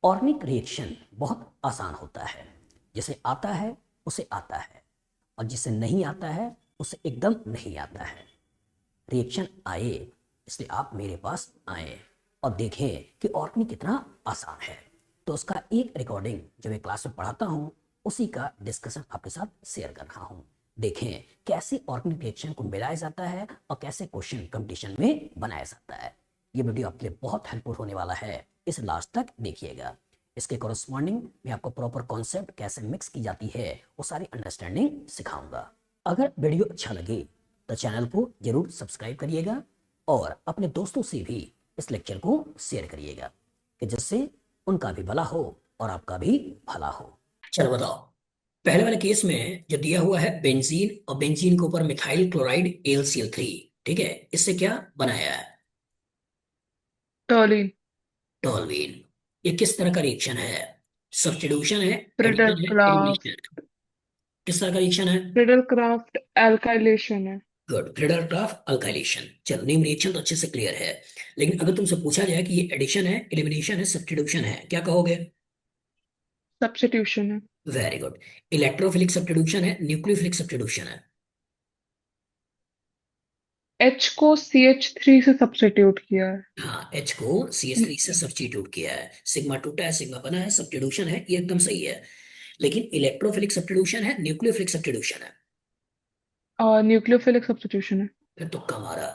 Organic reaction बहुत आसान होता है, जिसे आता है उसे आता है, और जिसे नहीं आता है उसे एकदम नहीं आता है। रिएक्शन आए इसलिए आप मेरे पास आए और देखें कि ऑर्गेनिक कितना आसान है। तो उसका एक रिकॉर्डिंग जो मैं क्लास में पढ़ाता हूँ उसी का डिस्कशन आपके साथ शेयर कर रहा हूँ। देखें कैसे ऑर्गेनिक रिएक्शन को मिलाया जाता है और कैसे क्वेश्चन कंपटीशन में बनाया जाता है। ये वीडियो आपके लिए बहुत हेल्पफुल होने वाला है, इस लास्ट तक देखिएगा। इसके कॉरस्पॉन्डिंग मैं आपको प्रॉपर कॉन्सेप्ट कैसे मिक्स की जाती है वो सारी अंडरस्टैंडिंग सिखाऊंगा। अगर वीडियो अच्छा लगे तो चैनल को जरूर सब्सक्राइब करिएगा और अपने दोस्तों से भी इस लेक्चर को शेयर करिएगा कि जिससे उनका भी भला हो और आपका भी भला हो। चलो बताओ, पहले वाले केस में जो दिया हुआ है बेंजीन और बेंजीन के ऊपर मिथाइल क्लोराइड AlCl3, ठीक है, इससे क्या बनाया है? टर्लीन। टोलवीन। ये किस तरह का रिएक्शन है? सब्स्टिट्यूशन है, प्रिडल एडिशन है, क्राफ्ट। एलिमिनेशन है? किस तरह का रिएक्शन है? प्रिडल क्राफ्ट एल्काइलेशन है। Good, cradle alkylation. चलो नेम रिएक्शन तो अच्छे से क्लियर है, लेकिन अगर तुमसे पूछा जाए कि ये एडिशन है, एलिमिनेशन है, सब्स्टिट्यूशन है, क्या कहोगे? सब्स्टिट्यूशन है। Very good. इलेक्ट्रोफिलिक सब्स्टिट्यूशन है, न्यूक्लियोफिलिक सब्स्टिट्यूशन है? एच को CH3 से सब्स्टिट्यूट किया है। हाँ, H को CH3 से सब्स्टिट्यूट किया है, सिग्मा टूटा है, सिग्मा बना है, सब्स्टिट्यूशन है, ये एकदम सही है। लेकिन इलेक्ट्रोफिलिक सब्स्टिट्यूशन है, न्यूक्लियोफिलिक न्यूक्लियोफिलिक सब्स्टिट्यूशन है? सब्स्टिट्यूशन है। फिर तुक्का मारा।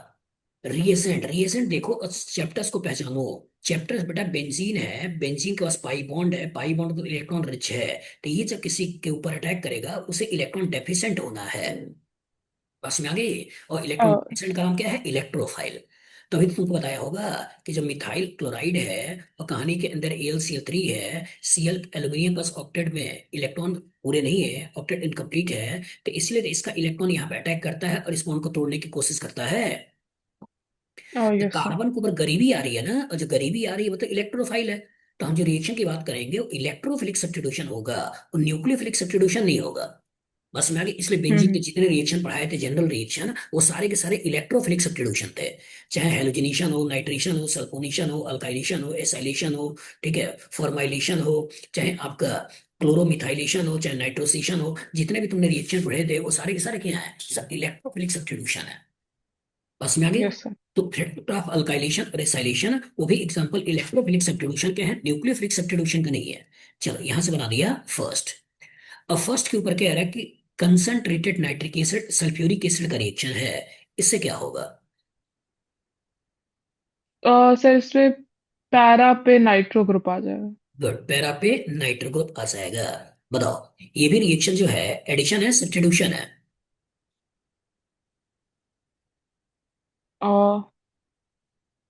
रिएसेंट, रिएसेंट देखो, चैप्टर्स को पहचानो। चैप्टर्स बेटा, बेंजीन है, बेंजीन के पास पाई बॉन्ड है, पाई बॉन्ड तो इलेक्ट्रॉन रिच है, तो ये जब किसी के ऊपर अटैक करेगा उसे इलेक्ट्रॉन डेफिशिएंट होना है। बस में आ गई। और इलेक्ट्रॉन डेफिशिएंट का नाम क्या है? इलेक्ट्रोफाइल। तभी तो तुमको बताया होगा कि जब मिथाइल क्लोराइड है और कहानी के अंदर AlCl3 है, Cl एल्यूमिनियम बस ऑक्टेट में इलेक्ट्रॉन पूरे नहीं है, ऑक्टेट इनकम्प्लीट है, तो इसलिए तो इसका इलेक्ट्रॉन यहाँ पे अटैक करता है और इस बॉन्ड को तोड़ने की कोशिश करता है। तो यस सर। कार्बन के ऊपर गरीबी आ रही है ना, और जो गरीबी आ रही है वो तो इलेक्ट्रोफाइल है। तो हम जो रिएक्शन की बात करेंगे वो इलेक्ट्रोफिलिक सब्स्टिट्यूशन होगा, और न्यूक्लियोफिलिक सब्स्टिट्यूशन नहीं होगा। बस में आगे, इसलिए बेंजीन के हम्म। जितने रिएक्शन पढ़ाए थे जनरल रिएक्शन, वो सारे के सारे इलेक्ट्रोफिलिक सब्स्टिट्यूशन थे। चाहे हेलोजनेशन हो, नाइट्रेशन हो, सल्फोनेशन हो, अल्काइलेशन हो, एसाइलेशन हो, ठीक है, फॉर्माइलेशन हो, चाहे आपका क्लोरोमिथाइलेशन हो, चाहे नाइट्रोसेशन हो, जितने भी तुमने रिएक्शन पढ़े थे वो सारे के सारे क्या है? सब इलेक्ट्रोफिलिक सब्स्टिट्यूशन है। बस में आगे। Yes sir. तो थ्रेड ऑफ अल्काइलेशन और एसाइलेशन वो भी एग्जांपल इलेक्ट्रोफिलिक सब्स्टिट्यूशन के हैं, न्यूक्लियोफिलिक सब्स्टिट्यूशन का नहीं है। चलो यहां से बना दिया फर्स्ट। अब फर्स्ट के ऊपर क्या है कि concentrated nitric acid sulphuric acid का रिएक्शन है, इससे क्या होगा? सर इसमें पैरा पे नाइट्रो ग्रुप आ जाएगा। गुड, पैरा पे नाइट्रो ग्रुप आ जाएगा। बताओ, ये भी रिएक्शन जो है एडिशन है, सब्स्टिट्यूशन है?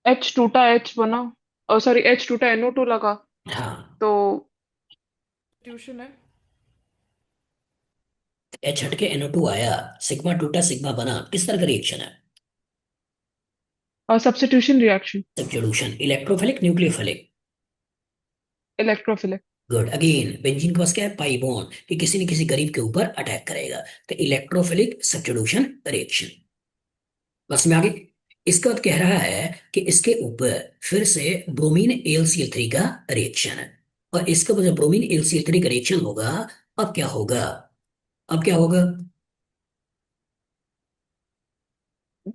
एच टूटा एच बना, सॉरी एच टूटा NO2 लगा, हाँ। तो ट्यूशन है। एच हट के NO2 आया, सिग्मा टूटा सिग्मा बना, किस तरह का रिएक्शन है? और substitution reaction. Substitution. Electrophilic, nucleophilic? Electrophilic. Good. Again benzene के पास क्या है? पाई बॉन्ड, कि किसी न किसी गरीब के ऊपर अटैक करेगा, तो इलेक्ट्रोफिलिक सब्स्टिट्यूशन रिएक्शन। बस में आगे। इसका बाद कह रहा है कि इसके ऊपर फिर से ब्रोमीन AlCl3 का रिएक्शन है, और इसके ऊपर जब ब्रोमीन AlCl3 का रिएक्शन होगा, अब क्या होगा? अब क्या होगा?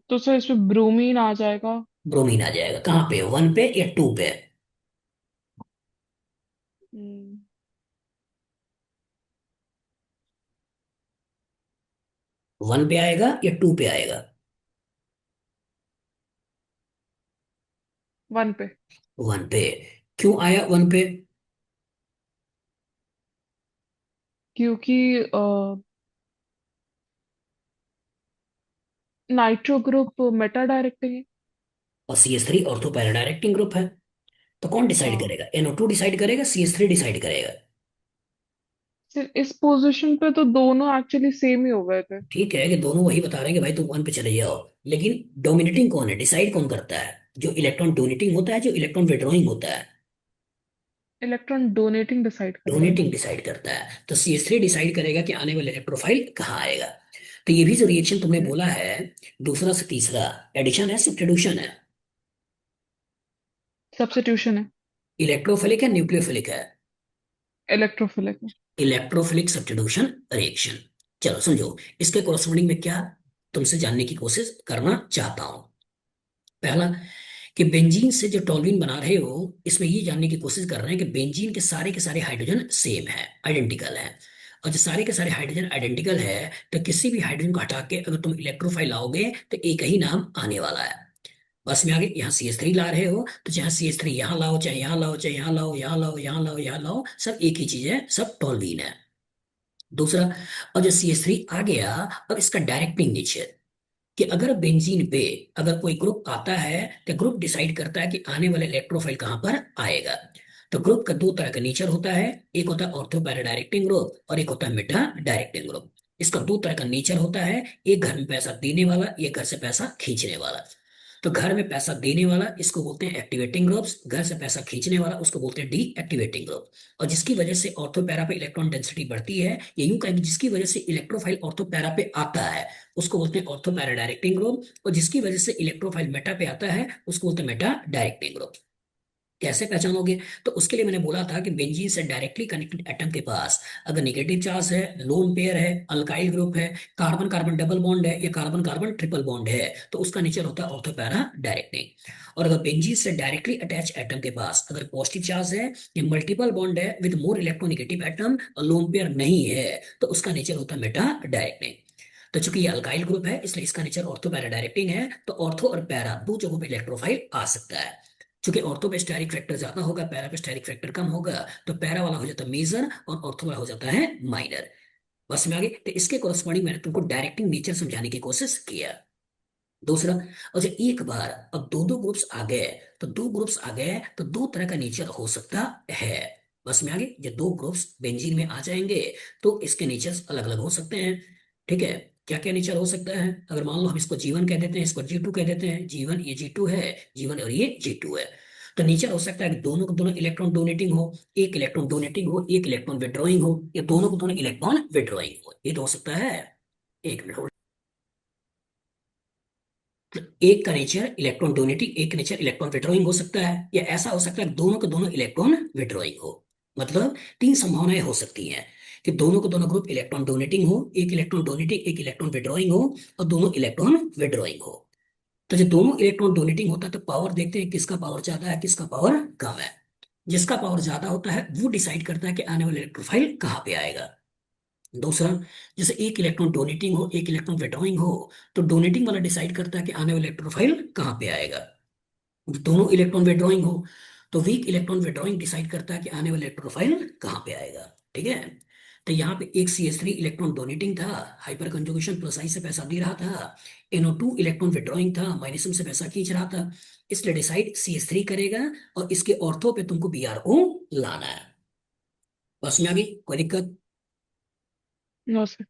तो सर इसमें ब्रोमीन आ जाएगा। ब्रोमीन आ जाएगा, कहाँ पे? 1 पे या 2 पे? हम्म, 1 पे आएगा या 2 पे आएगा? 1 पे। 1 पे। क्यों आया 1 पे? क्योंकि नाइट्रो ग्रुप मेटा डायरेक्टिंग है। और CH3 ortho para directing group है। तो कौन डिसाइड हाँ। करेगा? NO2 डिसाइड करेगा, CH3 डिसाइड करेगा? सिर्फ इस पोजीशन पे तो दोनों एक्चुअली सेम ही हो गए थे। ठीक है कि दोनों वही बता रहे हैं कि भाई तुम 1 पे चले जाओ, लेकिन डोमिनेटिंग कौन है? डिसाइड कौन करता है? जो इलेक्ट्रॉन डोनेटिंग होता है, जो इलेक्ट्रॉन विड्रॉइंग होता है? इलेक्ट्रॉन डोनेटिंग डिसाइड करेगा। डोनेटिंग डिसाइड करता है। तो CH3 डिसाइड करेगा कि आने वाले इलेक्ट्रोफाइल कहाँ आएगा। तो ये भी जो रिएक्शन तुमने बोला है, दूसरा से तीसरा, एडिशन है, सब्स्टिट्यूशन है? सब्स्टिट्यूशन है। इलेक्ट्रोफिलिक है न्यूक्लियोफिलिक है? इलेक्ट्रोफिलिक है। Electrophilic substitution reaction. चलो समझो, इसके कोरस्पॉन्डिंग में क्या तुमसे जानने की कोशिश करना चाहता हूं। पहला, कि बेंजीन से जो टॉल्यूइन बना रहे हो, इसमें ये जानने की कोशिश कर रहे हैं कि बेंजीन के सारे हाइड्रोजन सेम है, आइडेंटिकल है। और जो सारे के सारे हाइड्रोजन आइडेंटिकल है, तो किसी भी हाइड्रोजन को हटा के अगर तुम इलेक्ट्रोफाइल लाओगे तो एक ही नाम आने वाला है। बस में आगे यहाँ CH3 ला रहे हो, तो चाहे CH3 यहाँ लाओ, चाहे यहाँ लाओ, चाहे यहाँ लाओ, यहाँ लाओ, यहाँ लाओ, यहाँ लाओ, सब एक ही चीज है, सब टॉल्यूइन है। दूसरा, और जो CH3 आ गया, अब इसका डायरेक्टिंग नेचर, कि अगर बेंजीन पे अगर कोई ग्रुप आता है, तो ग्रुप डिसाइड करता है कि आने वाला इलेक्ट्रोफाइल कहां पर आएगा। तो ग्रुप का दो तरह का नेचर होता है, एक होता है ऑर्थो पैरा डायरेक्टिंग ग्रुप और एक होता है मेटा डायरेक्टिंग ग्रुप। इसका दो तरह का नेचर होता है, एक घर में पैसा देने वाला, एक घर से पैसा खींचने वाला। तो घर में पैसा देने वाला इसको बोलते हैं एक्टिवेटिंग ग्रुप्स, घर से पैसा खींचने वाला उसको बोलते हैं डी एक्टिवेटिंग ग्रुप। और जिसकी वजह से ऑर्थो पैरा पे इलेक्ट्रॉन डेंसिटी बढ़ती है, ये यूं कहें कि जिसकी वजह से इलेक्ट्रोफाइल ऑर्थो पैरा पे आता है उसको बोलते हैं ऑर्थो पैरा डायरेक्टिंग ग्रुप, और जिसकी वजह से इलेक्ट्रोफाइल मेटा पे आता है उसको बोलते हैं मेटा डायरेक्टिंग ग्रुप। कैसे पहचानोगे? तो उसके लिए मैंने बोला था कि बेंजीन से डायरेक्टली कनेक्टेड एटम के पास अगर नेगेटिव चार्ज है, लोन पेयर है, अल्काइल ग्रुप है, कार्बन कार्बन डबल बॉन्ड है या कार्बन कार्बन ट्रिपल बॉन्ड है, तो उसका नेचर होता है ऑर्थो पैरा डायरेक्टिंग। और अगर बेंजीन से डायरेक्टली अटैच एटम के पास अगर पॉजिटिव चार्ज है या मल्टीपल बॉन्ड है विद मोर इलेक्ट्रोनेगेटिव एटम और लोन पेयर नहीं है, तो उसका नेचर होता है मेटा डायरेक्टिंग। तो चूंकि ये अल्काइल ग्रुप है इसलिए इसका नेचर ऑर्थो पैरा डायरेक्टिंग है, तो ऑर्थो और पैरा दो जगहों पे इलेक्ट्रोफाइल आ सकता है। चूंकि ऑर्थो पे स्टेरिक फैक्टर ज्यादा होगा, पैरा पे स्टेरिक फैक्टर कम होगा, तो पैरा वाला हो जाता है मेजर और ऑर्थो वाला हो जाता है माइनर। बस में आगे, तो इसके कोरस्पॉन्डिंग मैंने तुमको डायरेक्टिंग नेचर समझाने की कोशिश किया। दूसरा, और जब एक बार अब दो दो ग्रुप्स आ गए, तो दो ग्रुप्स आ गए तो दो तरह का नेचर हो सकता है। बस में आगे, जब दो ग्रुप्स बेंजीन में आ जाएंगे तो इसके नेचर्स अलग अलग हो सकते हैं। ठीक है? क्या क्या नेचर हो सकता है? अगर मान लो हम इसको G1 कह देते हैं, इसको G2 कह देते हैं, G1 ये G2 है, G1 और ये G2 है। तो नेचर हो सकता है कि दोनों को दोनों इलेक्ट्रॉन डोनेटिंग हो, एक इलेक्ट्रॉन डोनेटिंग हो, एक इलेक्ट्रॉन विड्रॉइंग हो, या दोनों को दोनों इलेक्ट्रॉन विड्रॉइंग हो। ये तो हो सकता है। एक मिनट, एक का नेचर इलेक्ट्रॉन डोनेटिंग, एक का नेचर इलेक्ट्रॉन विड्रॉइंग हो सकता है, या ऐसा हो सकता है दोनों के दोनों इलेक्ट्रॉन विड्रॉइंग हो। मतलब तीन संभावनाएं हो सकती हैं, कि दोनों को दोनों ग्रुप इलेक्ट्रॉन डोनेटिंग हो, एक इलेक्ट्रॉन डोनेटिंग एक इलेक्ट्रॉन विड्रॉइंग हो, और दोनों इलेक्ट्रॉन विड्रॉइंग हो। तो जब दोनों इलेक्ट्रॉन डोनेटिंग होता है तो पावर देखते हैं किसका पावर ज्यादा है, किसका पावर कम है। जिसका पावर ज्यादा होता है वो डिसाइड करता है कि आने वाला इलेक्ट्रोफाइल कहाँ पे आएगा। दूसरा, जैसे एक इलेक्ट्रॉन डोनेटिंग हो एक इलेक्ट्रॉन विड्रॉइंग हो, तो डोनेटिंग वाला डिसाइड करता है कि आने वाला इलेक्ट्रोफाइल कहाँ पे आएगा। दोनों इलेक्ट्रॉन विड्रॉइंग हो, तो वीक इलेक्ट्रॉन विड्रॉइंग डिसाइड करता है कि आने वाला इलेक्ट्रोफाइल कहाँ पे आएगा। ठीक है? तो यहाँ पे एक CH3 इलेक्ट्रॉन डोनेटिंग था, हाइपर कंजुगेशन प्लस आई से पैसा दे रहा था। NO2 इलेक्ट्रॉन विड्रॉइंग था, माइनसम से पैसा खींच रहा था। इसलिए डिसाइड CH3 करेगा, और इसके ऑर्थो पे तुमको BRO लाना है। बस में आ गई? कोई दिक्कत? No sir.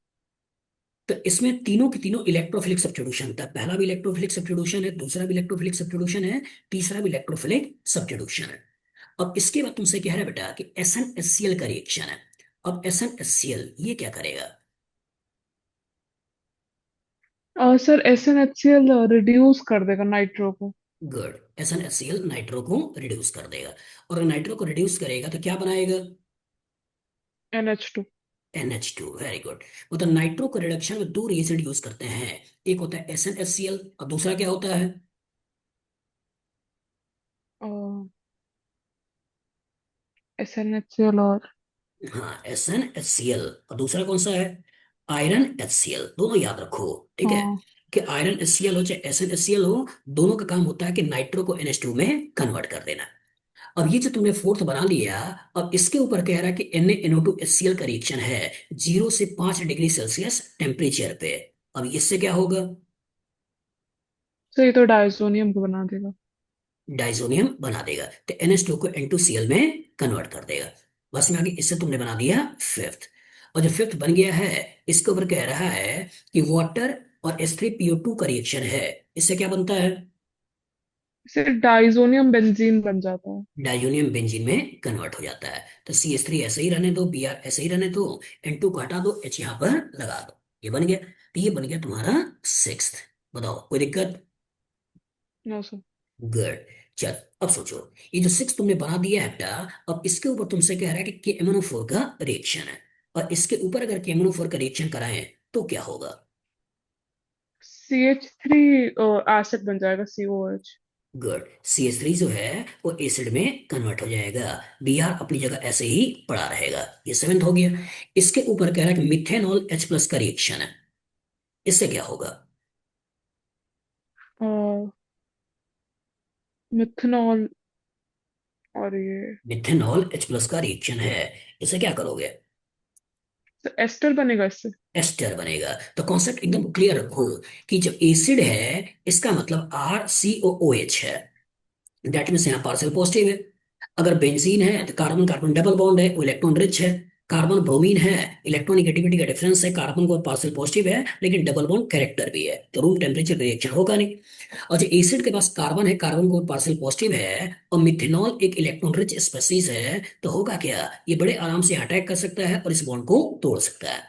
तो इसमें तीनों के तीनों इलेक्ट्रोफिलिक सब्स्टिट्यूशन था, पहला भी इलेक्ट्रोफिलिक सब्स्टिट्यूशन है, दूसरा भी इलेक्ट्रोफिलिक सब्स्टिट्यूशन है, तीसरा भी इलेक्ट्रोफिलिक सब्स्टिट्यूशन है। अब इसके बाद तुमसे कह रहा है बेटा कि SnHCl का रिएक्शन है। अब SnHCl ये क्या करेगा? सर SnHCl रिड्यूस कर देगा नाइट्रो को। गुड। SnHCl नाइट्रो को रिड्यूस कर देगा, और नाइट्रो को रिड्यूस करेगा तो क्या बनाएगा? NH2। NH2। Very good. मतलब नाइट्रो को रिडक्शन में दो रिएजेंट यूज करते हैं, एक होता है SnHCl और दूसरा क्या होता है? SnHCl और हाँ, SnHCl, और दूसरा कौन सा है? Iron HCl। दोनों याद रखो। ठीक है? हाँ कि आयरन HCl हो चाहे SnHCl हो, दोनों का काम होता है कि नाइट्रो को NH2 में कन्वर्ट कर देना। अब ये जो तुमने फोर्थ बना लिया, अब इसके ऊपर कह रहा है कि NaNO2HCl का रिएक्शन है 0 से 5 डिग्री सेल्सियस टेम्परेचर पे। अब इससे क्या होगा? सर, ये तो डायजोनियम को बना देगा। डाइजोनियम बना देगा, तो NH2 को N2Cl में कन्वर्ट कर देगा। बस में आगे, इससे तुमने बना दिया फिफ्थ। और जो फिफ्थ बन गया है, इसके ऊपर कह रहा है कि वाटर और H3PO2 का रिएक्शन है, इससे क्या बनता है? इससे डाइजोनियम बेंजीन बन जाता है। डाइजोनियम बेंजीन में कन्वर्ट हो जाता है। तो CH3 ऐसे ही रहने दो, Br ऐसे ही रहने दो, N2 को हटा दो, H यहाँ पर लगा दो, ये बन गया। तो ये बन गया तुम्हारा सिक्स्थ। बताओ, कोई दिक्कत? No sir. गुड। चल, अब सोचो, ये जो सिक्स तुमने बना दिया है बेटा, अब इसके ऊपर तुमसे कह रहा है कि KMnO4 का रिएक्शन है, और इसके ऊपर अगर KMnO4 का रिएक्शन कराएं तो क्या होगा? CH3 एसिड बन जाएगा, COH। गुड। CH3 जो है वो एसिड में कन्वर्ट हो जाएगा। Br अपनी जगह ऐसे ही पड़ा रहेगा। ये सेवेंथ हो गया। इसके ऊपर कह रहा है कि मिथेनॉल H+ का रिएक्शन है, इससे क्या होगा? मिथनॉल, और ये मिथेनॉल H+ का रिएक्शन है, इसे क्या करोगे? तो एस्टर बनेगा इससे। एस्टर बनेगा। तो कॉन्सेप्ट एकदम क्लियर रखो कि जब एसिड है इसका मतलब RCOOH है, दैट मीन्स यहाँ पार्शियल पॉजिटिव है। अगर बेंजीन है तो कार्बन कार्बन डबल बॉन्ड है, वो इलेक्ट्रॉन रिच है। कार्बन ब्रोमीन है, इलेक्ट्रॉन निगेटिविटी का डिफरेंस है, कार्बन को पार्शियल पॉजिटिव है लेकिन डबल बॉन्ड कैरेक्टर भी है, तो रूम टेम्परेचर रिएक्शन होगा नहीं। और जो एसिड के पास कार्बन है, कार्बन को पार्शियल पॉजिटिव है, और मिथेनॉल एक इलेक्ट्रॉन रिच स्पेसीज है, तो होगा क्या, ये बड़े आराम से अटैक कर सकता है और इस बॉन्ड को तोड़ सकता है।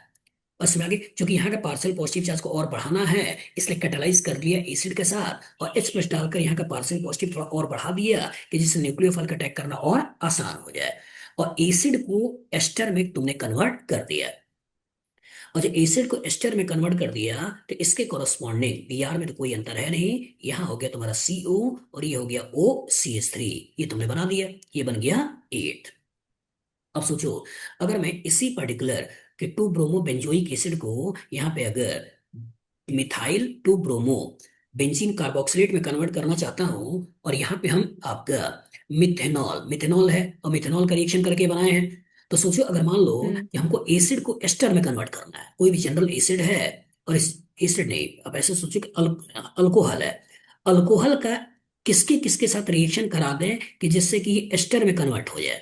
बस में आगे, क्योंकि यहाँ का पार्शियल पॉजिटिव चार्ज को और बढ़ाना है, इसलिए कैटालाइज कर दिया एसिड के साथ और H+ डालकर यहाँ का पार्शियल पॉजिटिव थोड़ा और बढ़ा दिया कि जिससे न्यूक्लियोफाइल का अटैक करना और आसान हो जाए। और एसिड को एस्टर में तुमने कन्वर्ट कर दिया। और जब एसिड को एस्टर में कन्वर्ट कर दिया तो इसके कोरस्पॉन्डिंग Br में तो कोई अंतर है नहीं, यहाँ हो गया तुम्हारा CO और ये हो गया OCH3। ये तुमने बना दिया, ये बन गया 8। अब सोचो, अगर मैं इसी पर्टिकुलर के 2 ब्रोमो बेंजोइक एसिड को यहाँ पे अगर मिथाइल 2 ब्रोमो बेंजीन कार्बोक्सिलेट में कन्वर्ट करना चाहता हूँ, और यहाँ पे हम आपका मिथेनॉल, मिथेनॉल है और मिथेनॉल का रिएक्शन करके बनाए हैं, तो सोचो अगर मान लो हम्म। कि हमको एसिड को एस्टर में कन्वर्ट करना है, कोई भी जनरल एसिड है, और इस एसिड नहीं, अब ऐसे सोचो कि अल्कोहल है, अल्कोहल का किसके किसके साथ रिएक्शन करा दें कि जिससे कि ये एस्टर में कन्वर्ट हो जाए,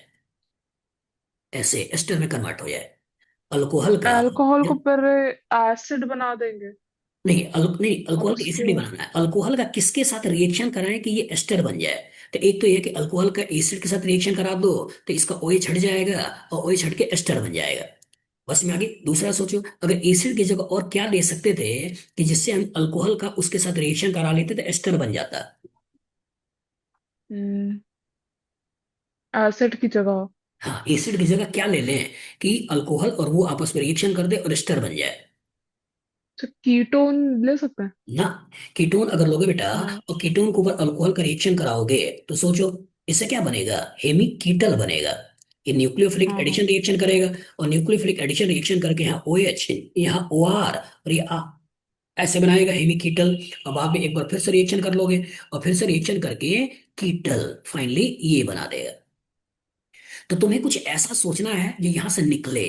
ऐसे एस्टर में कन्वर्ट हो जाए अल्कोहल का। अल्कोहल को जब पहले एसिड बना देंगे नहीं नहीं, और अल्कोहल का उसके एसिड नहीं बाद। बनाना है, अल्कोहल का किसके साथ रिएक्शन कराएं कि ये एस्टर बन जाए। तो एक तो ये कि अल्कोहल का एसिड के साथ रिएक्शन करा दो तो इसका OH हट जाएगा और OH हट के एस्टर बन जाएगा। बस में आगे दूसरा सोचो, अगर एसिड की जगह और क्या ले सकते थे कि जिससे हम अल्कोहल का उसके साथ रिएक्शन करा लेते तो एस्टर बन जाता। हम्म। एसिड की जगह हाँ, एसिड की जगह क्या ले लें कि अल्कोहल और वो आपस में रिएक्शन कर दे और एस्टर बन जाए। तो कीटोन ले सकते हैं। ना, कीटोन अगर लोगे बेटा हाँ। और कीटोन के ऊपर अल्कोहल का रिएक्शन कराओगे तो सोचो इससे क्या बनेगा, हेमी कीटल बनेगा। ये न्यूक्लियोफिलिक हाँ हाँ। एडिशन रिएक्शन करेगा, और न्यूक्लियोफिलिक एडिशन रिएक्शन करके यहाँ OH, यहाँ OR और ये ऐसे बनाएगा हेमी कीटल। अब आप भी एक बार फिर से रिएक्शन कर लोगे और फिर से रिएक्शन करके कीटल फाइनली ये बना देगा। तो तुम्हें कुछ ऐसा सोचना है जो यहाँ से निकले,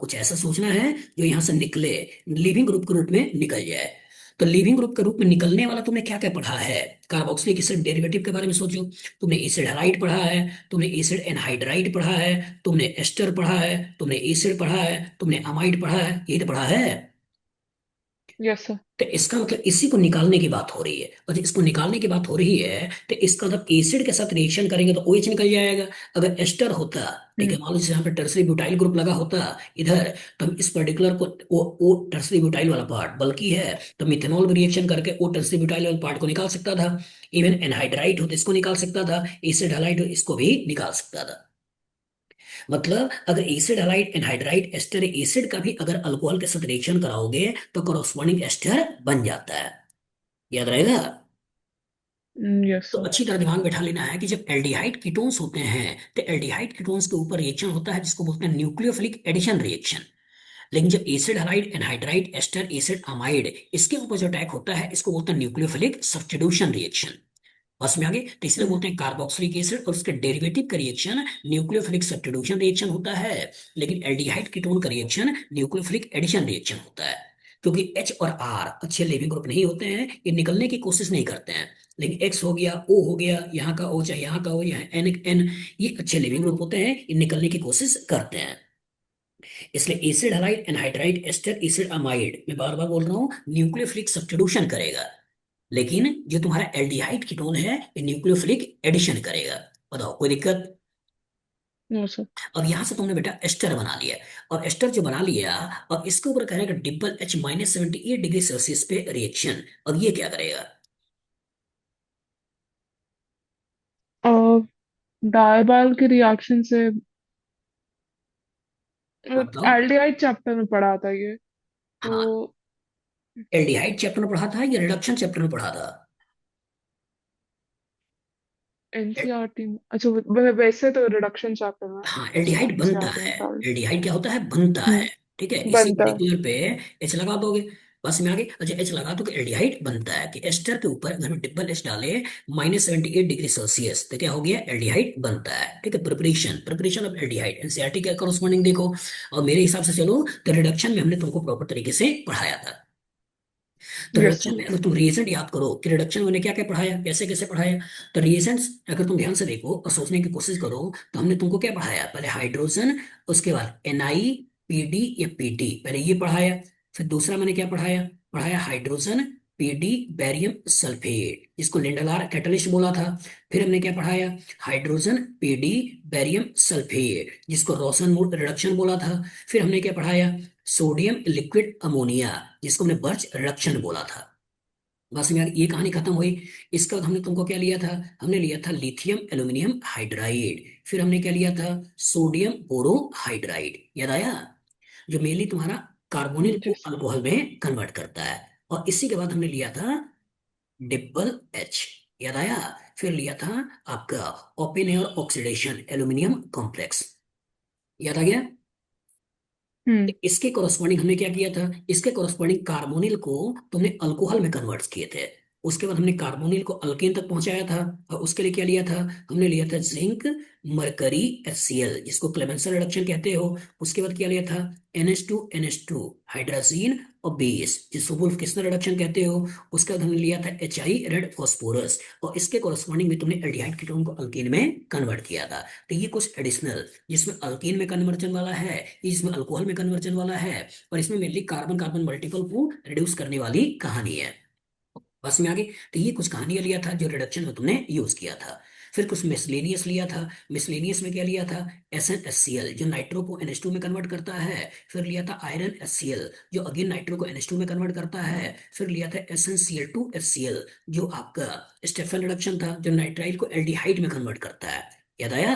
कुछ ऐसा सोचना है जो यहां से निकले, लिविंग ग्रुप के रूप में निकल जाए। तो लिविंग ग्रुप के रूप में निकलने वाला तुमने क्या क्या पढ़ा है? कार्बोक्सिलिक एसिड डेरिवेटिव के बारे में सोचो। तुमने एसिड हैलाइड पढ़ा है, तुमने एसिड एनहाइड्राइड पढ़ा है, तुमने एस्टर पढ़ा है, तुमने एसिड पढ़ा है, तुमने अमाइड पढ़ा है, यही तो पढ़ा है। Yes sir. तो इसका मतलब इसी को निकालने की बात हो रही है, और जब इसको निकालने की बात हो रही है तो इसका मतलब एसिड के साथ रिएक्शन करेंगे तो OH निकल जाएगा। अगर एस्टर होता, ठीक है, हम्म। मान लो जैसे यहाँ पे टर्सरी ब्यूटाइल ग्रुप लगा होता इधर, तो हम इस पर्टिकुलर को वो टर्सरी ब्यूटाइल वाला पार्ट बल्कि है, तो मिथेनॉल भी रिएक्शन करके वो टर्सरी ब्यूटाइल वाला पार्ट को निकाल सकता था। इवन एनहाइड्राइड हो तो इसको निकाल सकता था, एसिड हैलाइड हो इसको भी निकाल सकता था। मतलब अगर acid halide anhydride ester acid का भी अगर अल्कोहल के साथ रिएक्शन कराओगे तो कॉरस्पॉन्डिंग एस्टर बन जाता है। याद रहेगा? यस तो सर। अच्छी तरह दिमाग बैठा लेना है कि जब एल्डिहाइड कीटोन्स होते हैं तो एल्डिहाइड कीटोन्स के ऊपर रिएक्शन होता है जिसको बोलते हैं न्यूक्लियोफिलिक एडिशन रिएक्शन। लेकिन जब acid halide anhydride ester acid amide इसके ऊपर जो अटैक होता है इसको बोलते हैं न्यूक्लियोफिलिक सब्स्टिट्यूशन रिएक्शन। बस में आगे, तो इसलिए हम्म। बोलते हैं कार्बोक्सिलिक एसिड और उसके डेरिवेटिव का रिएक्शन न्यूक्लियोफिलिक सब्स्टिट्यूशन रिएक्शन होता है। लेकिन एल्डिहाइड कीटोन का रिएक्शन न्यूक्लियोफिलिक एडिशन रिएक्शन होता है। क्योंकि H और R अच्छे लिविंग ग्रुप नहीं होते हैं, ये निकलने की कोशिश नहीं करते हैं। लेकिन X हो गया, O हो गया, यहाँ का O चाहे यहाँ का हो, यहाँ N, ये अच्छे लिविंग ग्रुप होते हैं, ये निकलने की कोशिश करते हैं। इसलिए acid halide anhydride ester acid amide, मैं बार बार बोल रहा हूँ, न्यूक्लियोफिलिक सब्स्टिट्यूशन करेगा। लेकिन जो तुम्हारा एल्डिहाइड कीटोन है ये न्यूक्लियोफिलिक एडिशन करेगा। बताओ कोई दिक्कत? No sir. अब यहां से तुमने बेटा एस्टर बना लिया, और एस्टर जो बना लिया, अब इसके ऊपर करेगा डिब्बल H-78 डिग्री सेल्सियस पे रिएक्शन। अब ये क्या करेगा? डायबाल के रिएक्शन से हाँ बताओ। एल्डिहाइड चैप्टर में पढ़ा था ये तो। हाँ, एल्डिहाइड चैप्टर में पढ़ा था या रिडक्शन चैप्टर में पढ़ा था? एनसीईआरटी में अच्छा वैसे तो रिडक्शन चैप्टर में हाँ, वैसे एल्डिहाइड बनता एनसीईआरटी में है। पढ़ा। एल्डिहाइड क्या होता है? बनता है। ठीक है, इसी बनता। मोलिक्यूलर पे एच लगा दोगे, बस में आगे। अच्छा, एच लगा दो कि एल्डिहाइड बनता है, कि एस्टर के ऊपर अगर हम डिबल एच डाले -78 डिग्री सेल्सियस, तो क्या हो गया? एल्डिहाइड बनता है। ठीक है, preparation preparation of aldehyde NCERT के करस्पॉन्डिंग देखो। और मेरे हिसाब से चलो, तो रिडक्शन में हमने तुमको प्रॉपर तरीके से पढ़ाया था। तो यस रिडक्शन सर। में अगर तुम रिएजेंट याद करो कि रिडक्शन में क्या क्या पढ़ाया, कैसे कैसे पढ़ाया, तो रिएजेंट्स अगर तुम ध्यान से देखो और सोचने की कोशिश करो, तो हमने तुमको क्या पढ़ाया? पहले हाइड्रोजन, उसके बाद एनआई, पीडी या पीटी, पहले ये पढ़ाया। फिर दूसरा मैंने क्या पढ़ाया? पढ़ाया हाइड्रोजन, पीडी, बैरियम सल्फेट, जिसको लिंडलार कैटलिस्ट बोला था। फिर हमने क्या पढ़ाया? हाइड्रोजन, पीडी, बैरियम सल्फेट, जिसको रोशन मोड रिडक्शन बोला था। फिर हमने क्या पढ़ाया? सोडियम लिक्विड अमोनिया, जिसको हमने बर्च रिडक्शन बोला था। बस में यार ये कहानी खत्म हुई। इसका बाद हमने तुमको क्या लिया था? हमने लिया था लिथियम एल्यूमिनियम हाइड्राइड। फिर हमने क्या लिया था? सोडियम बोरोहाइड्राइड, याद आया? जो मेनली तुम्हारा कार्बोनिल को यस। अल्कोहल में कन्वर्ट करता है। और इसी के बाद हमने लिया था डिब्बल एच, याद आया? फिर लिया था आपका open air oxidation aluminium complex, याद आ गया? हम्म। इसके कोरस्पॉन्डिंग हमने क्या किया था? इसके कोरस्पॉन्डिंग कार्बोनिल को तुमने अल्कोहल में कन्वर्ट किए थे। उसके बाद हमने कार्बोनिल को अल्केन तक पहुंचाया था। और उसके लिए क्या लिया था? हमने लिया था जिंक, मरकरी, HCl, जिसको क्लेमेंसन रिडक्शन कहते हो। उसके बाद क्या लिया था? NH2NH2 हाइड्रोजीन और बेस, जिसको वुल्फ किस्नर रिडक्शन कहते हो। उसके बाद हमने लिया था HI, रेड फॉस्फोरस। और इसके कोरस्पॉन्डिंग में तुमने एल्डिहाइड कीटोन को अल्केन में कन्वर्ट किया था। तो ये कुछ एडिशनल, जिसमें अल्कीन में कन्वर्जन वाला है, इसमें अल्कोहल में कन्वर्जन वाला है, और इसमें मेनली कार्बन कार्बन मल्टीपल को रिड्यूस करने वाली कहानी है। बस में आगे। तो ये कुछ कहानियां लिया था जो रिडक्शन में तुमने यूज किया था। फिर कुछ मिसलेनियस लिया था। मिसलेनियस में क्या लिया था? SnHCl, जो नाइट्रो को NH2 में कन्वर्ट करता है। फिर लिया था आयरन HCl, जो अगेन नाइट्रो को NH2 में कन्वर्ट करता है। फिर लिया था SnCl2HCl, जो आपका स्टेफन रिडक्शन था, जो नाइट्राइल को एल्डिहाइड में कन्वर्ट करता है, याद आया?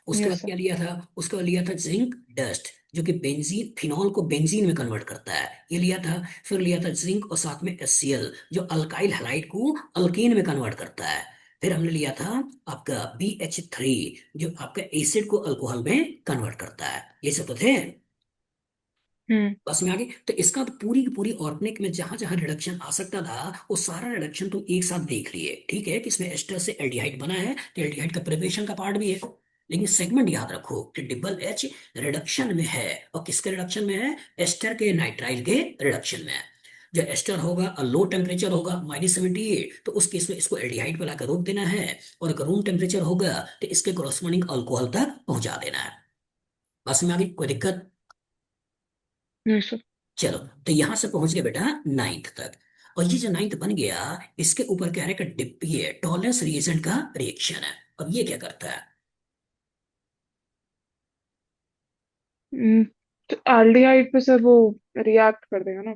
उसके बाद यस सर। क्या लिया था? उसके बाद लिया था जिंक डस्ट, जो कि बेंजीन, फिनॉल को बेंजीन में कन्वर्ट करता है, ये लिया था। फिर लिया था जिंक और साथ में HCl, जो अल्काइल हैलाइड को अल्केन में कन्वर्ट करता है। फिर हमने लिया था आपका BH3, जो आपका एसिड को अल्कोहल में कन्वर्ट करता है। ये सब तो थे। हम्म। बस में आगे। तो इसका तो पूरी की पूरी ऑर्गेनिक में जहां जहां रिडक्शन आ सकता था, वो सारा रिडक्शन तुम एक साथ देख लिए। ठीक है, कि इसमें एस्टर से एल्डिहाइड बना है, तो एल्डिहाइड का प्रिपरेशन का पार्ट भी है। लेकिन सेगमेंट याद रखो कि डिबल एच रिडक्शन में है, और किसके रिडक्शन में है? एस्टर के नाइट्राइल के रिडक्शन में है। जो एस्टर होगा, लो टेम्परेचर होगा -78, तो उस केस में इसको एल्डिहाइड पे लाकर रोक देना है। और अगर रूम टेम्परेचर होगा, तो इसके कोरस्पॉन्डिंग अल्कोहल तक पहुंचा देना है। बस में आगे, कोई दिक्कत? Yes sir. चलो, तो यहां से पहुंच गए बेटा नाइन्थ तक। और ये जो नाइन्थ बन गया, इसके ऊपर क्या है कि ये टॉलरेंस रिएजेंट का रिएक्शन है। अब ये क्या करता है? हम्म, तो एल्डिहाइड पे सर वो रिएक्ट कर देगा ना।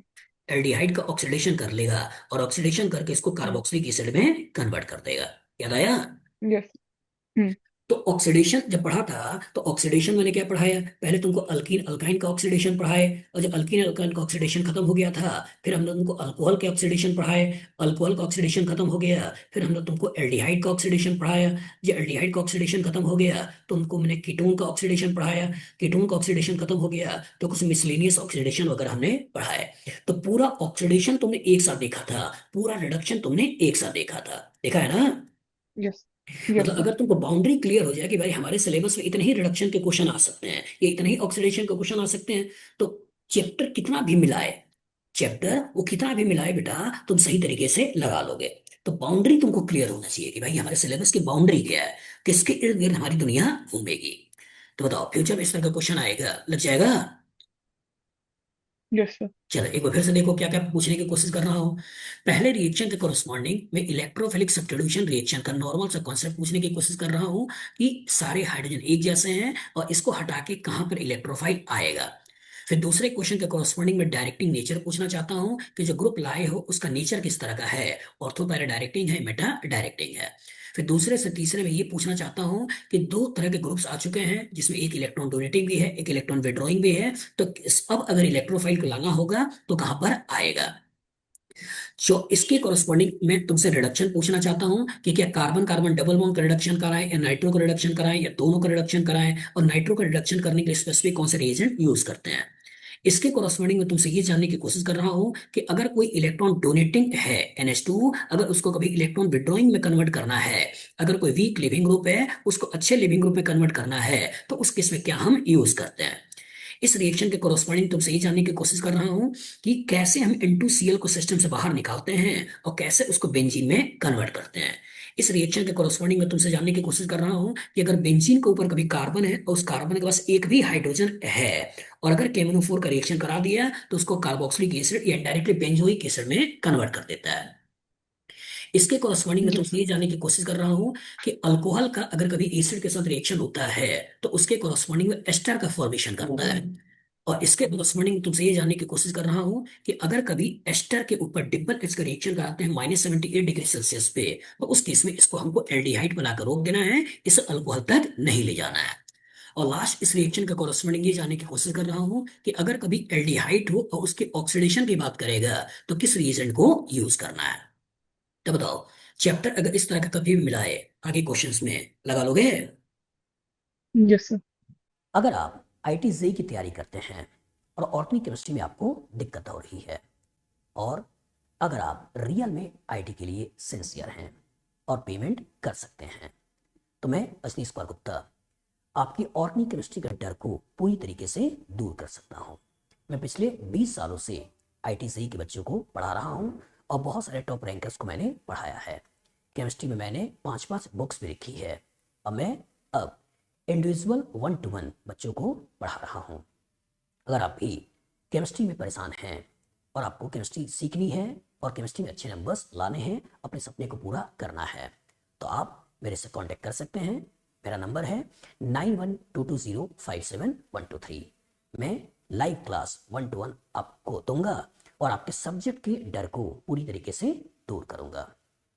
एल्डिहाइड का ऑक्सीडेशन कर लेगा, और ऑक्सीडेशन करके इसको हम्म। कार्बोक्सिलिक एसिड में कन्वर्ट कर देगा, याद आया? यस। हम्म। तो ऑक्सीडेशन जब पढ़ा था, तो ऑक्सीडेशन मैंने क्या पढ़ाया? पहले तुमको अल्कीन अल्काइन का ऑक्सीडेशन पढ़ाए, और जब अल्कीन अल्काइन का ऑक्सीडेशन खत्म हो गया था, फिर हमने तुमको अल्कोहल के ऑक्सीडेशन पढ़ाए। अल्कोहल का ऑक्सीडेशन खत्म हो गया, फिर हमने तुमको एल्डिहाइड का ऑक्सीडेशन पढ़ाया। जब एल्डिहाइड का ऑक्सीडेशन खत्म हो गया, तुमको मैंने कीटोन का ऑक्सीडेशन पढ़ाया। कीटोन का ऑक्सीडेशन खत्म हो गया, तो कुछ मिसलेनियस ऑक्सीडेशन वगैरह हमने पढ़ाए। तो पूरा ऑक्सीडेशन तुमने एक साथ देखा था, पूरा रिडक्शन तुमने एक साथ देखा था, देखा है ना? यस। यस मतलब सर। अगर तुमको बाउंड्री क्लियर हो जाए कि भाई हमारे सिलेबस में इतने ही रिडक्शन के क्वेश्चन आ सकते हैं, या इतने ही ऑक्सीडेशन के क्वेश्चन आ सकते हैं, तो चैप्टर कितना भी मिलाए, चैप्टर वो कितना भी मिलाए बेटा, तुम सही तरीके से लगा लोगे। तो बाउंड्री तुमको क्लियर होना चाहिए कि भाई हमारे सिलेबस की बाउंड्री क्या है, किसके इर्द गिर्द हमारी दुनिया घूमेगी। तो बताओ, फ्यूचर में इस तरह का क्वेश्चन आएगा, लग जाएगा? Yes sir. चलो एक बार फिर से देखो क्या क्या पूछने की कोशिश कर रहा हूँ। पहले रिएक्शन के कोरस्पॉन्डिंग में इलेक्ट्रोफिलिक सब्स्टिट्यूशन रिएक्शन का नॉर्मल सा कॉन्सेप्ट पूछने की कोशिश कर रहा हूँ, कि सारे हाइड्रोजन एक जैसे हैं, और इसको हटा के कहाँ पर इलेक्ट्रोफाइल आएगा। फिर दूसरे क्वेश्चन के कोरस्पॉन्डिंग में डायरेक्टिंग नेचर पूछना चाहता हूँ, कि जो ग्रुप लाए हो उसका नेचर किस तरह का है, ऑर्थो पैरा डायरेक्टिंग है, मेटा डायरेक्टिंग है। फिर दूसरे से तीसरे में ये पूछना चाहता हूँ कि दो तरह के ग्रुप्स आ चुके हैं, जिसमें एक इलेक्ट्रॉन डोनेटिंग भी है, एक इलेक्ट्रॉन विड्रॉइंग भी है। तो अब अगर इलेक्ट्रोफाइल को लाना होगा तो कहाँ पर आएगा? जो इसके कॉरस्पॉन्डिंग मैं तुमसे रिडक्शन पूछना चाहता हूं कि क्या कार्बन कार्बन डबल बॉन्ड का रिडक्शन कराएं या नाइट्रो का रिडक्शन कराएं या दोनों का रिडक्शन कराएं, और नाइट्रो का रिडक्शन करने के लिए स्पेसिफिक कौन से रिएजेंट यूज करते हैं। इसके कॉरस्पॉन्डिंग में तुमसे ये जानने की कोशिश कर रहा हूं कि अगर कोई इलेक्ट्रॉन डोनेटिंग है NH2, अगर उसको कभी इलेक्ट्रॉन विड्रॉइंग में कन्वर्ट करना है, अगर कोई वीक लिविंग ग्रुप है उसको अच्छे लिविंग ग्रुप में कन्वर्ट करना है, तो उस केस में क्या हम यूज करते हैं। इस रिएक्शन के कॉरस्पॉन्डिंग तुमसे ये जानने की कोशिश कर रहा हूं कि कैसे हम N2Cl को सिस्टम से बाहर निकालते हैं और कैसे उसको बेंजीन में कन्वर्ट करते हैं। इस रिएक्शन के कॉरस्पॉन्डिंग में तुमसे जानने की कोशिश कर रहा हूं कि अगर बेंजीन के ऊपर कभी कार्बन है और उस कार्बन के पास एक भी हाइड्रोजन है, और अगर KMnO4 का रिएक्शन करा दिया तो उसको कार्बोक्सिलिक एसिड या डायरेक्टली बेंजोइक एसिड में कन्वर्ट कर देता है। इसके कॉरस्पॉन्डिंग में यस। तुमसे ये जानने की कोशिश कर रहा हूं कि अल्कोहल का अगर कभी एसिड के साथ रिएक्शन होता है तो उसके कॉरस्पॉन्डिंग में एस्टर का फॉर्मेशन करता है। और इसके कॉरस्पॉन्डिंग तुमसे ये जानने की कोशिश कर रहा हूं कि अगर कभी एस्टर के ऊपर डिबल एच का रिएक्शन कराते हैं -78 डिग्री सेल्सियस पे, तो उस केस में इसको हमको एल्डिहाइड बनाकर रोक देना है, इसे अल्कोहल तक नहीं ले जाना है। और लास्ट इस रिएक्शन का कॉरस्पॉन्डिंग ये जानने की कोशिश कर रहा हूं कि अगर कभी एल्डिहाइड हो और उसके ऑक्सीडेशन की बात करेगा तो किस रिएजेंट को यूज करना है। तो बताओ, चैप्टर अगर इस तरह का कभी भी मिला है आगे क्वेश्चंस में लगा लोगे? Yes sir. अगर आप IIT जेई की तैयारी करते हैं और ऑर्गेनिक केमिस्ट्री में आपको दिक्कत हो रही है, और अगर आप रियल में IIT के लिए सिंसियर हैं और पेमेंट कर सकते हैं, तो मैं अजनीश कुमार गुप्ता आपकी ऑर्गेनिक केमिस्ट्री के डर को पूरी तरीके से दूर कर सकता हूँ। मैं पिछले 20 सालों से IIT जेई के बच्चों को पढ़ा रहा हूँ और बहुत सारे टॉप रैंकर्स को मैंने पढ़ाया है। केमिस्ट्री में मैंने 5-5 बुक्स भी लिखी है और मैं अब इंडिविजुअल 1-to-1 बच्चों को पढ़ा रहा हूँ। अगर आप भी केमिस्ट्री में परेशान हैं और आपको केमिस्ट्री सीखनी है और केमिस्ट्री में अच्छे नंबर्स लाने हैं, अपने सपने को पूरा करना है, तो आप मेरे से कांटेक्ट कर सकते हैं। मेरा नंबर है 9122057123। मैं लाइव क्लास 1-to-1 आपको दूंगा और आपके सब्जेक्ट के डर को पूरी तरीके से दूर करूंगा।